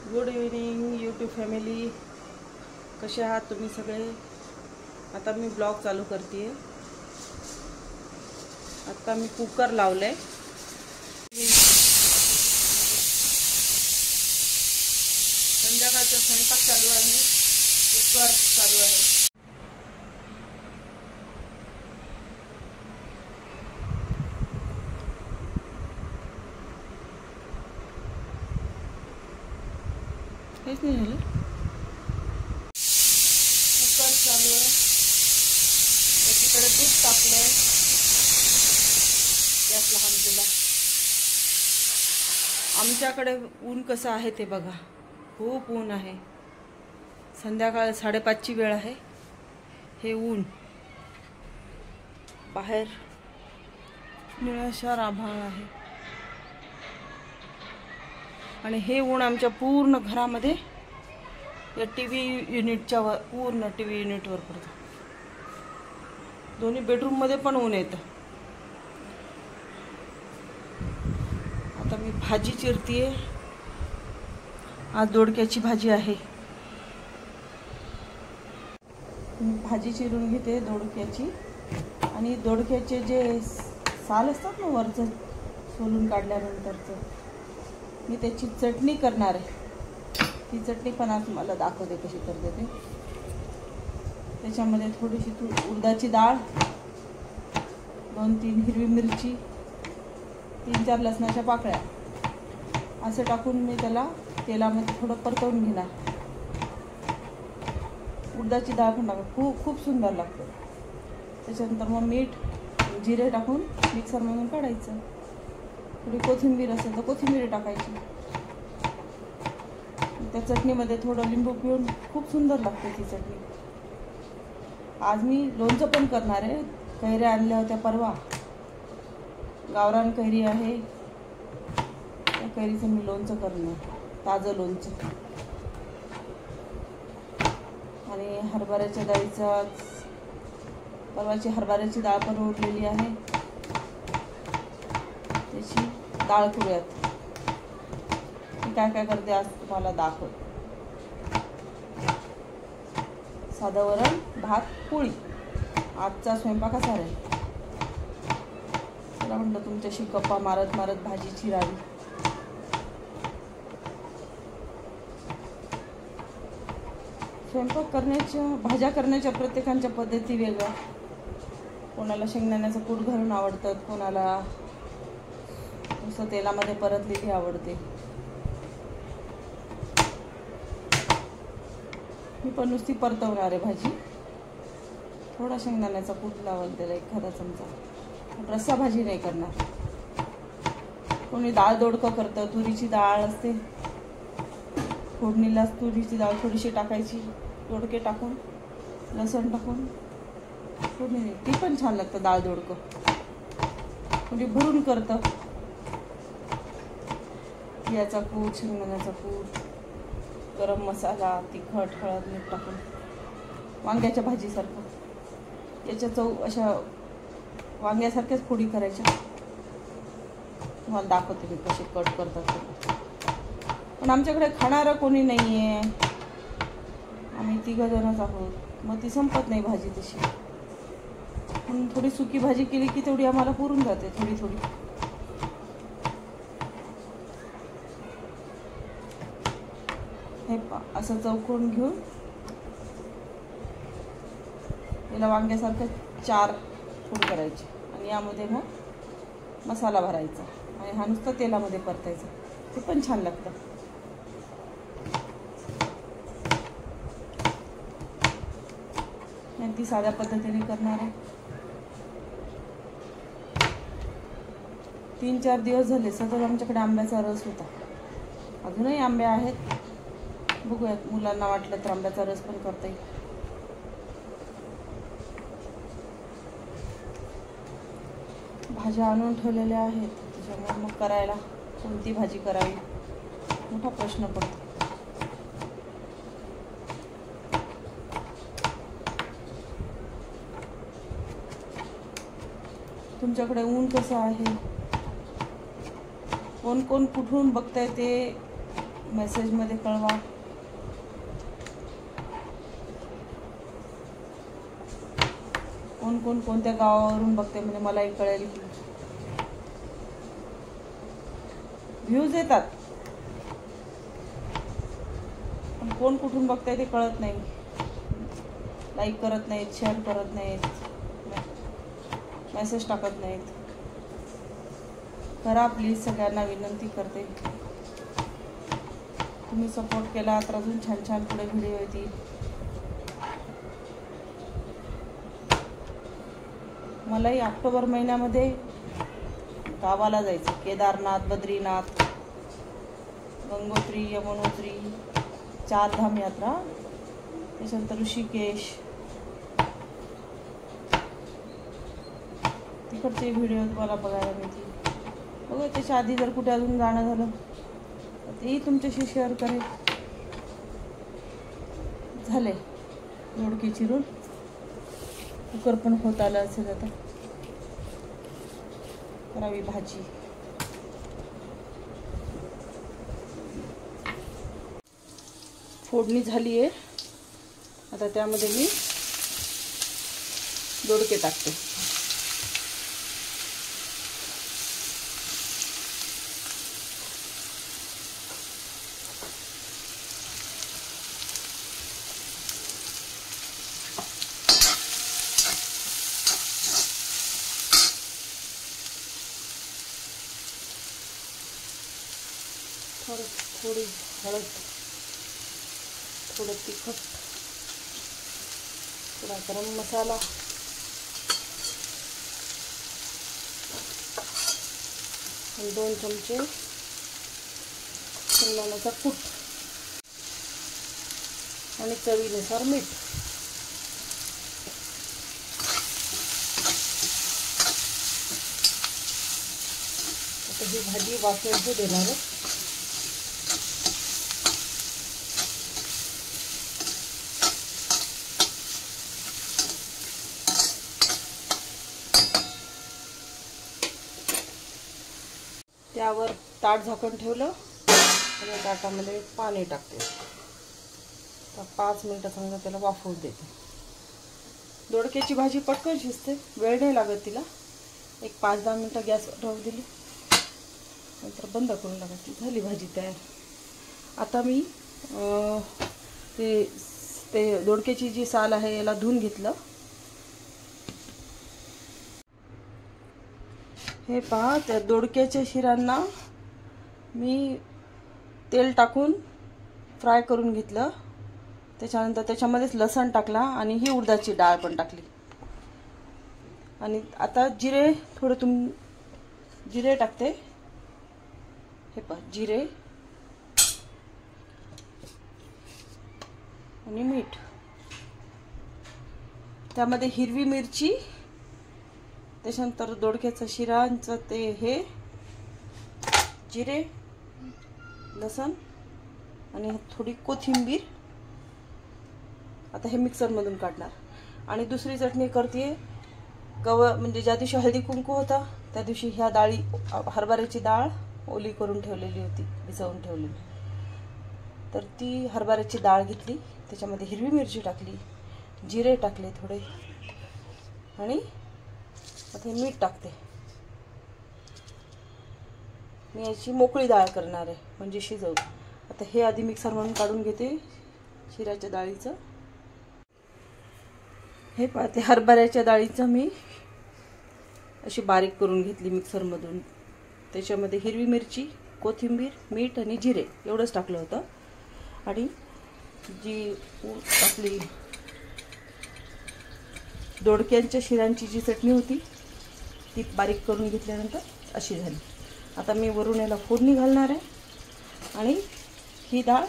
Good evening YouTube family, कसे आहात तुम्ही सगळे। आता मी ब्लॉग चालू करते। आता मी कुकर लावले, संध्याकाळचा स्वयंपाक चालू आहे, कुकर चालू आहे। हेच नाही झालं, कुकर चालू आहे, एकीकडे दूध टाकलंय, गॅस लहान केला। आमच्याकडे ऊन कसं आहे ते बघा, खूप ऊन आहे। संध्याकाळ 5:30ची वेळ आहे। हे ऊन बाहेर निळाशार आभाळ आहे आणि हे ऊन आमच्या पूर्ण घरामध्ये या टीव्ही युनिटच्या वर, पूर्ण टीव्ही युनिटवर पडतं। दोन्ही बेडरूम मध्ये पण ऊन येतं। आता मी भाजी चिरतीये। आज दोडक्याची भाजी आहे। भाजी चिरून घेते दोडक्याची, आणि दोडक्याचे जे साल असतात ना वरचं सोलून काढल्यानंतरचं, मी त्याची चटणी करणार आहे। ती चटणी पण आज मला दाखवते कशी करते ते। त्याच्यामध्ये थोडीशी उडदाची डाळ, 2-3 हिरवी मिरची, 3-4 लसणाच्या पाकळ्या असं टाकून मी त्याला तेलामध्ये थोडं परतवून घेणार। उडदाची डाळ पण टाका, खूप सुंदर लागतं। त्याच्यानंतर मग मीठ, जिरे टाकून मिक्सरमधून काढायचं। थोडी कोथिंबीर असेल तर कोथिंबीर टाकायची। त्या चटणीमध्ये थोडं लिंबू पिळून खूप सुंदर लागते ती चटणी। आज मी लोणचं पण करणार आहे। कैऱ्या आणल्या होत्या परवा, गावरान कैरी आहे, त्या कैरीचं मी लोणचं करणार, ताजं लोणचं। आणि हरभऱ्याच्या डाळीचा, परवाची हरभऱ्याची डाळ पण उरलेली आहे, त्याची डाळ करूयात। मी काय काय करते आज तुम्हाला दाखवते। साधं वरण, भात, पोळी आजचा स्वयंपाक असा आहे। मला म्हटलं तुमच्याशी गप्पा मारत मारत भाजी चिरावी। स्वयंपाक करण्याच्या, भाज्या करण्याच्या प्रत्येकाच्या पद्धती वेगळ्या। कोणाला शेंगदाण्याचं कूट घालून आवडतं, कोणाला नुसतं तेलामध्ये परतलेली आवडते। मी पण नुसती परतवणार आहे भाजी। थोडा शेंगदाण्याचा कूट लावून त्याला एखादा चमचा। रस्सा भाजी नाही करणार। कोणी डाळ दोडकं करतं, तुरीची डाळ असते, फोडणीला तुरीची डाळ थोडीशी टाकायची, दोडके टाकून, लसण टाकून फोडणी, ती पण छान लागतं डाळ दोडकं। कोणी भरून करतं, याचा कूट, शेंगदाण्याचा कूट, गरम मसाला, तिखट, हळद, मीठ टाकून वांग्याच्या भाजीसारखं। याच्या चव अशा वांग्यासारख्याच फोडी करायच्या। तुम्हाला दाखवते मी कशी कट करतात। पण आमच्याकडे खाणारं कोणी नाही आहे, आम्ही 3 जणच आहोत, मग ती संपत नाही भाजी तशी। पण थोडी सुकी भाजी केली की तेवढी आम्हाला पुरून जाते, थोडी थोडी। हे असं चौकोन घेऊन याला वांग्यासारखं 4 फोड करायचे, आणि यामध्ये मग मसाला भरायचा, आणि हा नुसता तेलामध्ये परतायचा। ते पण छान लागतं। ती साध्या पद्धतीने करणार आहे। 3-4 दिवस झाले सतत आमच्याकडे आंब्याचा रस होता। अजूनही आंबे आहेत, बघूयात, मुलांना वाटलं तर आंब्याचा रस पण करता येईल। भाज्या आणून ठेवलेल्या आहेत, त्याच्यामुळे मग करायला कोणती भाजी करावी मोठा प्रश्न पडतो। तुमच्याकडे ऊन कसं आहे, कोण कोण कुठून बघताय ते मेसेजमध्ये कळवा. कोण कोण कोणत्या गावावरून बघते म्हणजे मलाही कळेल. व्ह्यूज येतात पण कोण कुठून बघताय ते कळत नाही. लाईक करत नाहीत, शेअर करत नाहीत, मेसेज टाकत नाहीत. करा प्लीज, सगळ्यांना विनंती करते. तुम्ही सपोर्ट केला तर अजून छान छान पुढे व्हिडिओ येतील. मलाही ऑक्टोबर महिन्यामध्ये गावाला जायचं. केदारनाथ, बद्रीनाथ, गंगोत्री, यमुनोत्री, 4 धाम यात्रा, त्याच्यानंतर ऋषिकेश, तिकडचे व्हिडिओ तुम्हाला बघायला मिळतील. बघा, त्याच्या आधी जर कुठे अजून जाणं झालं तर तेही तुमच्याशी शेअर करेल. झाले दोडके चिरून, कुकर पण होत आलं असेल. आता करावी भाजी. फोडणी झाली आहे. आता त्यामध्ये मी दोडके टाकते. थोडी हळद, थोडं तिखट, थोडा गरम मसाला, आणि 2 चमचे शेंगदाण्याचा कूट आणि चवीनुसार मीठ. आता ही भाजी वाफेवर देणार आहे. त्यावर ताट झाकण ठेवलं आणि ताटामध्ये पाणी टाकते. तर 5 मिनिटं चांगलं त्याला वाफवू देते. दोडक्याची भाजी पटकन शिजते, वेळ नाही लागत तिला. एक 5-10 मिनिटं गॅसवर ठेवू दिली, नंतर बंद करून टाकायची. झाली भाजी तयार. आता मी ते दोडक्याची जी साल आहे याला धुवून घेतलं. हे पहा, त्या दोडक्याच्या शिरांना मी तेल टाकून फ्राय करून घेतलं. त्याच्यानंतर त्याच्यामध्येच लसण टाकला आणि ही उडदाची डाळ पण टाकली. आणि आता जिरे, थोडं जिरे टाकते. हे पहा, जिरे आणि मीठ. त्यामध्ये हिरवी मिरची, त्याच्यानंतर दोडक्याचं शिरांचं ते हे जिरे, लसण आणि थोडी कोथिंबीर. आता हे मिक्सरमधून काढणार. आणि दुसरी चटणी करते. म्हणजे ज्या दिवशी हळदी कुंकू होता त्या दिवशी ह्या डाळी, हरभऱ्याची डाळ ओली करून ठेवलेली होती, भिजवून ठेवलेली. तर ती हरभऱ्याची डाळ घेतली, त्याच्यामध्ये हिरवी मिरची टाकली, जिरे टाकले थोडे, आणि आता मीठ टाकते. मी याची मोकळी डाळ करणार आहे, म्हणजे शिजवू. आता हे आधी मिक्सर म्हणून काढून घेते शिऱ्याच्या डाळीचं. हे पाहते, हरभऱ्याच्या डाळीचं मी अशी बारीक करून घेतली मिक्सरमधून. त्याच्यामध्ये हिरवी मिरची, कोथिंबीर, मीठ आणि जिरे एवढंच टाकलं होतं. आणि जी आपली दोडक्यांच्या शिरांची जी चटणी होती ती बारीक करून घेतल्यानंतर अशी झाली. आता मी वरून याला फोडणी घालणार आहे आणि ही डाळ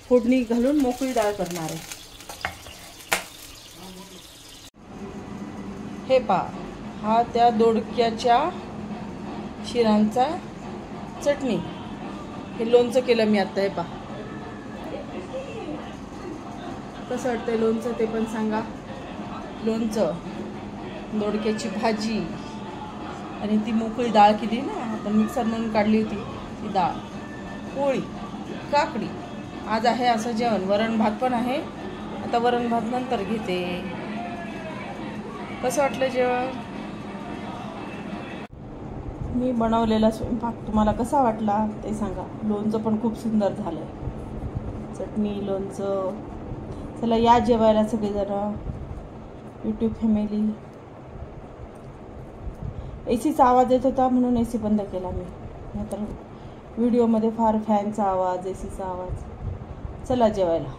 फोडणी घालून मोकळी डाळ करणार आहे. हे पहा, हा त्या दोडक्याच्या शिरांचा चटणी. हे लोणचं केलं मी आता. हे पहा कसं वाटतंय लोणचं ते पण सांगा. लोणचं, दोडक्याची भाजी आणि ती मोकळी डाळ केली ना आपण मिक्सर म्हणून काढली होती ती डाळ, पोळी, काकडी. आज आहे असं जेवण. वरण भात पण आहे. आता वरण भात नंतर घेते. कसं वाटलं जेवण? मी बनवलेला स्वयंपाक तुम्हाला कसा वाटला ते सांगा. लोणचं पण खूप सुंदर झालं आहे. चटणी, लोणचं. चला या जेवायला सगळेजण, यूट्यूब फॅमिली. एसीचा आवाज येत होता म्हणून एसी बंद केला मी. नाहीतर व्हिडिओमध्ये फार फॅनचा आवाज, एसीचा आवाज. चला जेवायला.